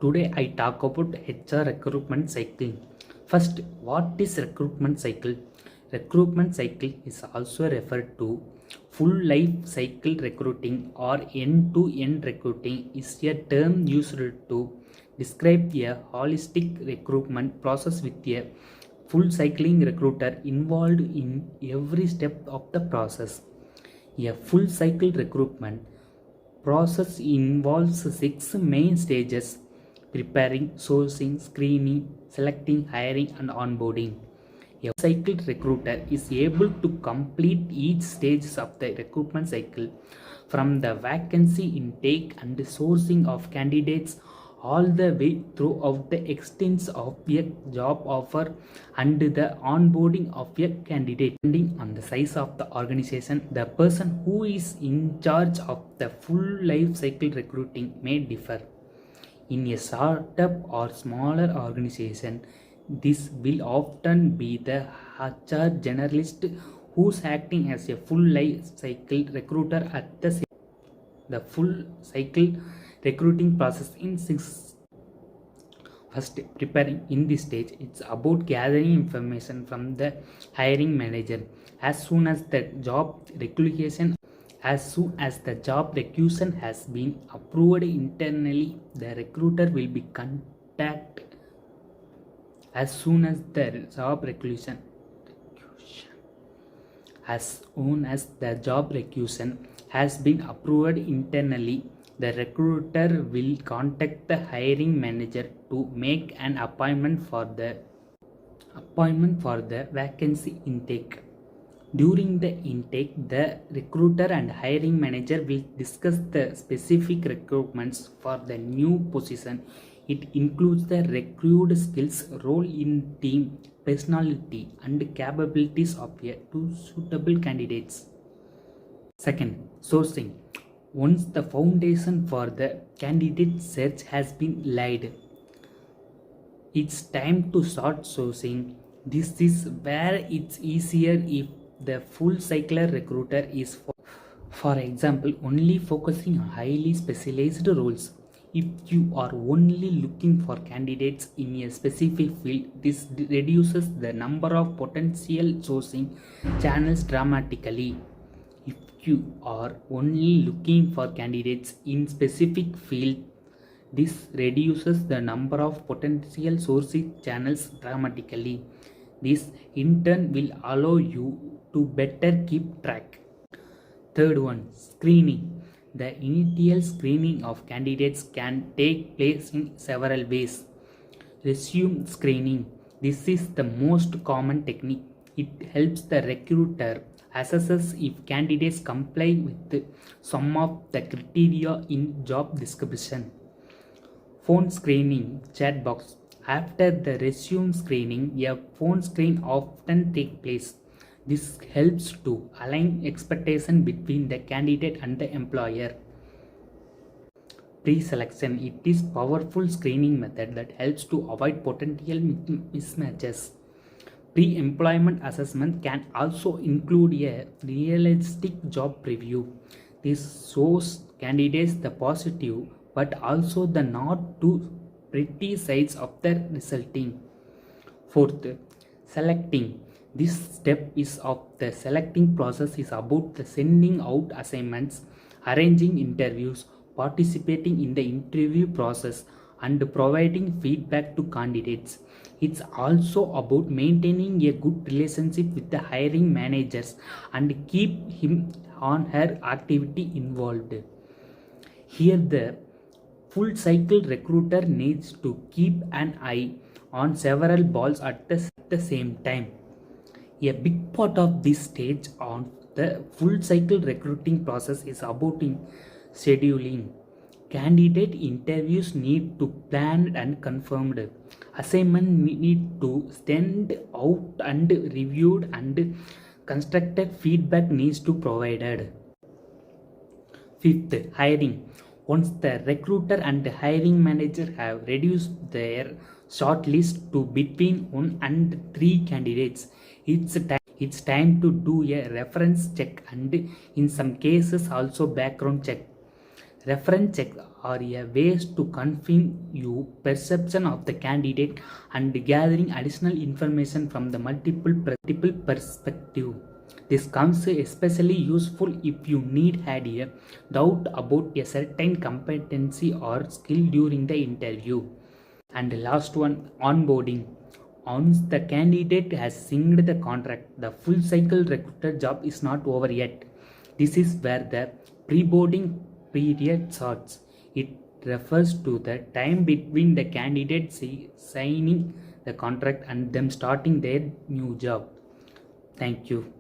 Today I talk about HR recruitment cycle. First, what is recruitment cycle? Recruitment cycle is also referred to full life cycle recruiting or end-to-end recruiting is a term used to describe a holistic recruitment process with a full cycling recruiter involved in every step of the process. A full cycle recruitment process involves six main stages: preparing, sourcing, screening, selecting, hiring, and onboarding. A cycle recruiter is able to complete each stage of the recruitment cycle, from the vacancy intake and sourcing of candidates all the way throughout the extent of a job offer and the onboarding of a candidate. Depending on the size of the organization, the person who is in charge of the full life cycle recruiting may differ. In a startup or smaller organization, this will often be the HR generalist who's acting as a full life cycle recruiter at the full cycle recruiting process in six. First, preparing. In this stage, it's about gathering information from the hiring manager. As soon as the job requisition has been approved internally, the recruiter will be contacted. As soon as the job requisition has been approved internally, the recruiter will contact the hiring manager to make an appointment for the vacancy intake. During the intake, the recruiter and hiring manager will discuss the specific requirements for the new position. It includes the required skills, role in team, personality, and capabilities of two suitable candidates. Second, sourcing. Once the foundation for the candidate search has been laid, it's time to start sourcing. This is where it's easier if the full cycle recruiter is, for example, only focusing on highly specialized roles. If you are only looking for candidates in a specific field, this reduces the number of potential sourcing channels dramatically. If you are only looking for candidates in specific field, this reduces the number of potential sourcing channels dramatically. This in turn will allow you to better keep track. Third one, screening. The initial screening of candidates can take place in several ways. Resume screening. This is the most common technique. It helps the recruiter assesses if candidates comply with some of the criteria in job description. Phone screening, chat box. After the resume screening, a phone screen often takes place. This helps to align expectation between the candidate and the employer. Pre-selection. It is a powerful screening method that helps to avoid potential mismatches. Pre-employment assessment can also include a realistic job preview. This shows candidates the positive but also the not too pretty sides of the resulting. Fourth, selecting. This step is of the selecting process is about the sending out assignments, arranging interviews, participating in the interview process, and providing feedback to candidates. It's also about maintaining a good relationship with the hiring managers and keep him or her activity involved. Here the full cycle recruiter needs to keep an eye on several balls at the same time. A big part of this stage on the full cycle recruiting process is about scheduling. Candidate interviews need to plan and confirmed. Assignment need to send out and reviewed, and constructed feedback needs to provided. Fifth, hiring. Once the recruiter and the hiring manager have reduced their shortlist to between 1 and 3 candidates, it's time to do a reference check and in some cases also background check. Reference checks are a ways to confirm your perception of the candidate and gathering additional information from the multiple perspective. This comes especially useful if you had a doubt about a certain competency or skill during the interview. And the last one, onboarding. Once the candidate has signed the contract, the full cycle recruiter job is not over yet. This is where the pre-boarding period starts. It refers to the time between the candidate signing the contract and them starting their new job. Thank you.